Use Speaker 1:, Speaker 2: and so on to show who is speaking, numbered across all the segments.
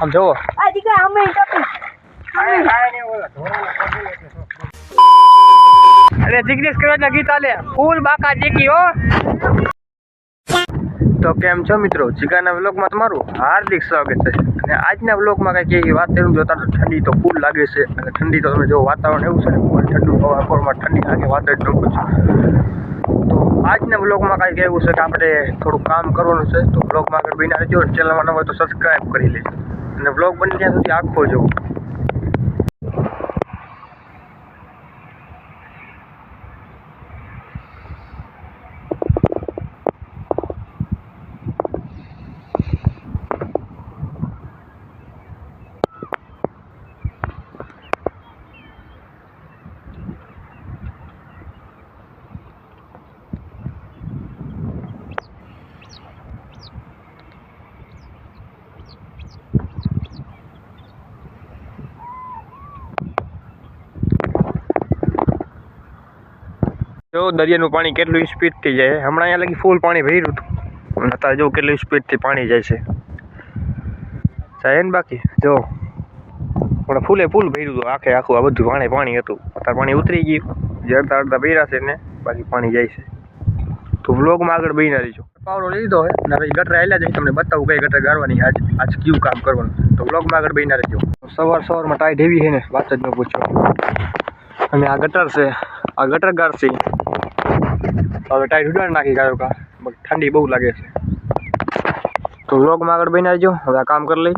Speaker 1: આમ જોવો
Speaker 2: આ દીકરા અમે ટપી
Speaker 1: અરે જિગ્નેશ કરોડના ગીત આલે ફૂલ બાકા જેકી હો. તો કેમ છો મિત્રો, જીગાના વ્લોગમાં તમારું હાર્દિક સ્વાગત છે. અને આજના વ્લોગમાં કંઈક એવી વાત કરું જોતા તો ઠંડી તો ફૂલ લાગે છે. અને ઠંડી તો તમે જો વાતાવરણ એવું છે ને ઠંડુ હવામાં ઠંડી લાગે વાત જ ન પૂછો. તો આજના વ્લોગમાં કંઈક એવું છે કે આપણે થોડું કામ કરવાનું છે. તો વ્લોગમાં આગળ બન્યા રહેજો. ચેનલમાં ન હોય તો સબસ્ક્રાઈબ કરી લેજો અને વ્લોગ બની ત્યાં સુધી આખો જોવો. જો દરિયાનું પાણી કેટલું સ્પીડથી જાય. હમણાં અહીંયા લગી ફૂલ પાણી ભર્યું હતું, અત્યારે જો કેટલું સ્પીડથી પાણી જાય છે. જાય ને બાકી જો પણ ફૂલે ફૂલ ભર્યું હતું, આખે આખું આ બધું પાણી હતું. અત્યારે પાણી ઉતરી ગયું, જે અડધા અડધા ભર્યા છે ને બાકી પાણી જાય છે. તો વ્લોગમાં આગળ બની રહીજો. પાવડો લીધો હોય ને હવે ગટર આવેલા જાય, તમને બતાવું કઈ ગટર ગાળવાની આજ કયું કામ કરવાનું. તો વ્લોગમાં આગળ બની રહેજો. સવારમાં ટાઈટ એવી છે ને વાત જ ન પૂછો. અને આ ગટર છે, આ ગટર ગાળશે હવે ટાઈટ ઉડાડી નાખી ગાયો કા, ઠંડી બહુ લાગે છે. તો વ્લોગમાં આગળ બની રહેજો. હવે આ કામ કરી લઈ.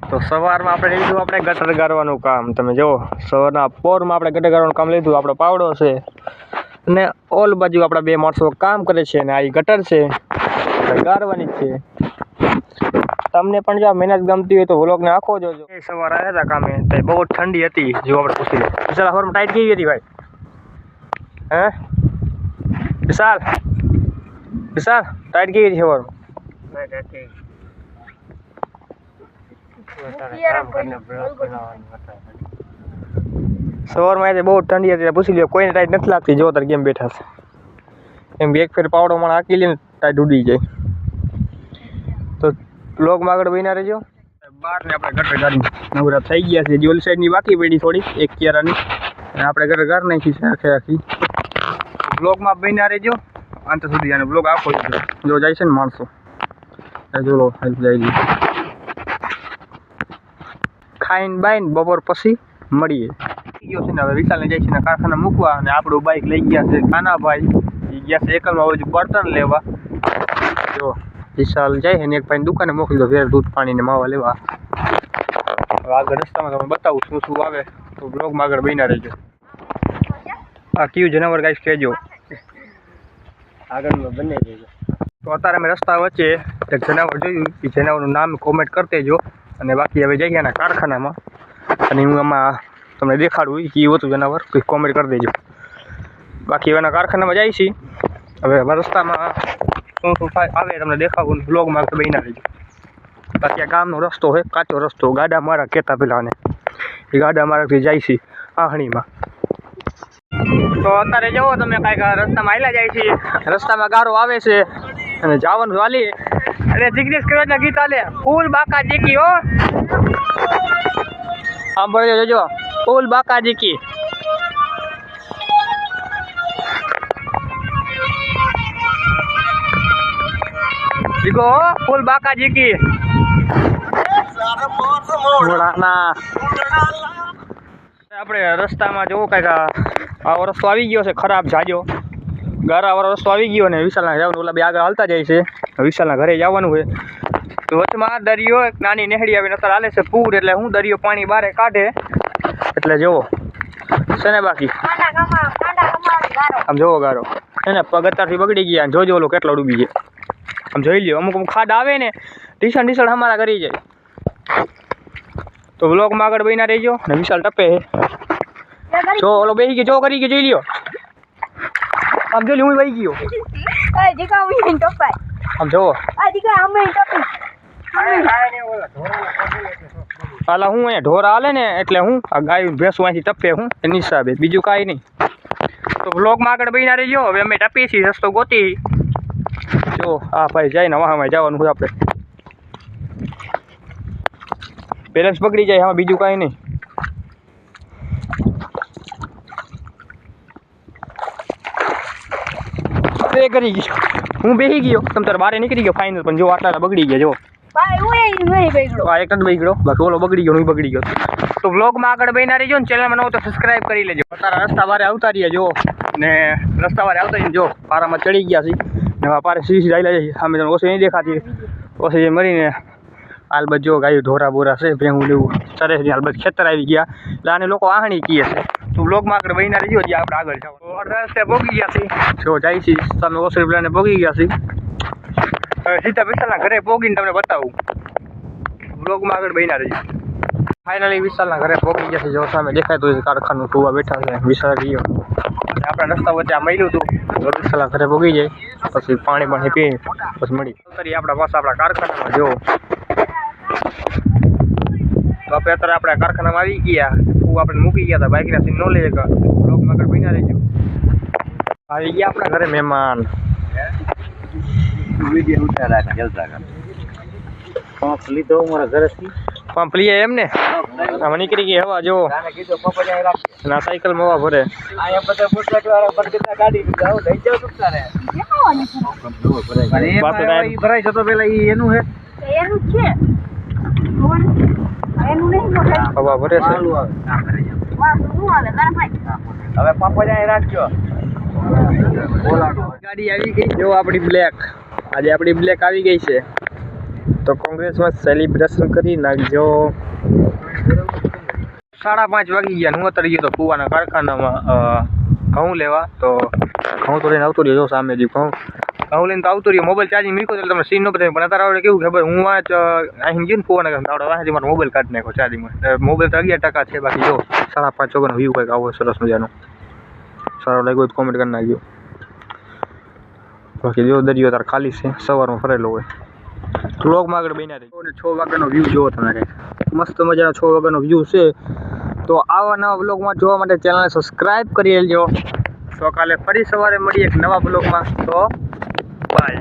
Speaker 1: તો સવારમાં આપણે લીધું આપણે ગટર ગાળવાનું કામ. તમે જુઓ સવારના પોરમાં આપણે ગટર ગાળવાનું કામ લીધું. આપણો પાવડો છે અને ઓલ બાજુ આપણા બે માણસો કામ કરે છે અને આ ગટર છે ગાળવાની જ છે. તમને પણ જો મહેનત ગમતી હોય તો વ્લોગને આખો જોજો. સવાર આવ્યા હતા કામે તો બહુ ઠંડી હતી. જો આપણે પૂછી લઈએ વિશાલ સવારમાં ટાઈટ કેવી હતી ભાઈ? હે વિશાલ વિશાલ ટાઈટ કેવી હતી સવારમાં? સવારમાં બહુ ઠંડી હતી. પૂછી લ્યો કોઈને ટાઈટ નથી લાગતી. જો તાર કેમ બેઠા છે એમ એક ફેર પાવડો મને હાકી લે ને ટાઈટ ઉડી જાય. તો વ્લોગમાં આગળ બન્યા રહેજો. બહાર ને આપણે ગટર ગાડી નવરા થઈ ગયા છે. જે ઓલી સાઈડની બાકી પડી થોડી એક કિયારાની અને આપણે ગટર ગાર નાખી છે આખે આખી. વ્લોગમાં બન્યા રહેજો અંત સુધી. અને વ્લોગ આખો જો જાય છે ને માણસો જોલો જાય ખાઈને બાઈને બપોર પછી મળીએ. ગયો છે ને હવે વિશાલને જાય છે ને કારખાના મૂકવા. અને આપણું બાઇક લઈ ગયા છે કાનાભાઈ, એ ગયા છે એકલમાં હવે બર્તન લેવા. જો વિશાલ જાય ને એક ભાઈ દુકાને મોકલી દો વેર દૂધ પાણી ને માવા લેવા. આગળ રસ્તામાં તમે બતાવું શું શું આવે. તો બ્લોગમાં આગળ બન્યા રહેજો. આ કયું જનાવર ગાઈસ કહેજો આગળ બને રહેજો. તો અત્યારે અમે રસ્તા વચ્ચે એક જનાવર જોયું. એ જનાવરનું નામ કોમેન્ટ કરતે જો. અને બાકી હવે જઈએ એના કારખાનામાં અને હું આમાં તમને દેખાડું કે એવું હતું જનાવર કંઈક કોમેન્ટ કરી દેજો. બાકી એના કારખાનામાં જાય છે. હવે રસ્તામાં શું શું થાય આવે તમને દેખાવું. વ્લોગમાં બન્યા રહેજો. બાકી આ ગામનો રસ્તો હોય કાચો રસ્તો. ગાડા મારા કહેતા પેલા ને એ ગાડા મારાથી જાય છે આહણીમાં. તો અત્યારે જુઓ તમે કાંઈક રસ્તામાં આવેલા જાય છે. રસ્તામાં ગારો આવે છે અને જવાનું વાલી. અરે જિગ્નેશ કરોડના ગીત આલે ફૂલ બાકા જેકી હો. સાંભળજો જોજો ફૂલ બાકા જેકી. જીગો ફૂલ બાકા જીકી. આપણે રસ્તામાં જોવો કઈક આવો રસ્તો આવી ગયો છે ખરાબ જાજો ગારા વાળો રસ્તો આવી ગયો. ને વિશાલના જવાનું ઓલા બે આગળ હાલતા જાય છે. વિશાલના ઘરે જવાનું હોય તો વચમાં દરિયો એક નાની નહેડી આવીને અત્યારે હાલે છે પૂર. એટલે હું દરિયો પાણી બારે કાઢે એટલે જોવો છે ને. બાકી આમ જોવો ગારો એને પગ અત્યારથી બગડી ગયા. જોજો ઓલો કેટલો ડૂબી જાય આમ જોઈ લ્યો. અમુક અમુક ખાડ આવે ને ટીસણ અમારા કરી જાય. તો વ્લોગમાં આગળ બન્યા રહેજો. ને વિશાલ ટપે જો ઓલો બેસી ગયો જો કરી ગયો જોઈ લ્યો. આમ જોઈ હું વહી ગયો આમ જોવો. હાલા હું અહીંયા ઢોરા હાલે ને એટલે હું આ ગાય ભેંસું અહીંથી ટપે હું એની હિસાબે બીજું કાંઈ નહીં. તો વ્લોગમાં આગળ બન્યા રહેજો. હવે અમે ટપીએ છીએ રસ્તો ગોતી. જો આ ભાઈ જાય ને વાહમાં જવાનું હોય આપણે. બેલેન્સ પકડી જાય આમાં, બીજું કાંઈ નહીં. એ કરી ગયો હું બેસી ગયો, તમે તારે બારે નીકળી ગયો ફાઇનલ, પણ જો આટલા બગડી ગયા જો. આ એક જ બગડ્યો, બાકી ઓલો બગડી ગયો, હું બગડી ગયો. તો વ્લોગમાં આગળ બન્યા રહીજો ને, ચેનલમાં નવો તો સબસ્ક્રાઇબ કરી લેજો. તારા રસ્તા વારે આવતા રહીએ જો, ને રસ્તા વારે આવતા રહીને જો પારામાં ચડી ગયા છે ને પારે સીધી આવી જાય સામે તમને ઓછી નહીં દેખાતી. ઓછી મરીને આલબત જો ગાયું ઢોરા બોરા છે, ભેહું લેવું ચરે છે, આલબત ખેતર આવી ગયા એટલે આને લોકો આહણી કીએ છે. તો બ્લોગમાં આગળ બન્યા રહીજો, જે આપણે આગળ જાઓ રસ્તે પહોંચી ગયા છીએ, જો જાય છે તમે ઓસરી પ્લાને પહોંચી ગયા છીએ. હવે સીધા વિશાલના ઘરે પહોંચીને તમને બતાવું, બ્લોગમાં આગળ બન્યા રહીજો. ફાઇનલી વિશાલના ઘરે પહોંચી ગયા છે, જો સામે દેખાતું હોય કારખાનું ટુવા બેઠા છે વિશાલ ગયો. આપણા રસ્તા વચ્ચે આ મળ્યું હતું, વિશાલના ઘરે પહોંચી જાય પછી પાણી પી પછી મળી કરી આપણા પાસે આપણા કારખાનામાં. જો તો આપણે અત્યારે આપણા કારખાનામાં આવી ગયા, હું આપણે મૂકી ગયા હતા બાઇકના સીન ન લઈએ, બ્લોગમાં આગળ બન્યા રહીજો. આવી ગયા આપણા ઘરે મહેમાન,
Speaker 2: વિડીયો ઉતારા જલસા કર. પંપ લીધો મારા ઘરેથી,
Speaker 1: પંપ લઈએ એમ ને, આમાં નીકળી ગઈ હવા જો.
Speaker 2: કીધું પપ્પા જાય રાખજો
Speaker 1: ના સાયકલમાં હવા ભરે.
Speaker 2: અહીંયા બધા મોટરસાઇકલ વાળા બરકતા ગાડી જાવ લઈ જાવ તું તારે. ભરાય છે તો પેલા એનું હે,
Speaker 3: એનું છે એનું નહીં મોટા
Speaker 1: હવા ભરે છે.
Speaker 3: શું આવે તારા ભાઈ
Speaker 2: હવે પપ્પા જાય રાખજો.
Speaker 1: ગાડી આવી ગઈ જો આપણી બ્લેક, આજે આપણી બ્લેક આવી ગઈ છે, તો કોંગ્રેસમાં સેલિબ્રેશન કરી નાખજો. 5:30 વાગી ગયા, હું અત્યારે ગયો તો કુવાના કારખાનામાં ઘઉં લેવા. તો ઘઉં તો લઈને આવતો રહ્યો, જો સામે જે ઘઉં લઈને તો આવતો રહ્યો. મોબાઈલ ચાર્જિંગ મૂક્યો એટલે તમને સીન ન બતાવી, પણ અત્યારે આવડે કેવું ખબર, હું અહીં ગયો ને કુવાના આવડે વાંચી મારો મોબાઈલ કાઢી નાખ્યો ચાર્જિંગમાં. મોબાઈલ તો 11% છે, બાકી જો 5:30 વાગ્યાનો વ્યૂ કંઈક આવો સરસ મજાનો. સારો લાગ્યો તો કોમેન્ટ કરી નાખજો. બાકી જો દરિયો તાર ખાલી છે, સવારમાં ફરેલો હોય. વ્લોગમાં આગળ બન્યા રહી. 6 વાગ્યાનો વ્યૂ જોવો તમારે, મસ્ત મજાનો 6 વાગ્યાનો વ્યૂ છે. તો આવા નવા વ્લોગમાં જોવા માટે ચેનલને સબસ્ક્રાઈબ કરી લેજો. તો કાલે ફરી સવારે મળીએ એક નવા વ્લોગમાં. તો બાય.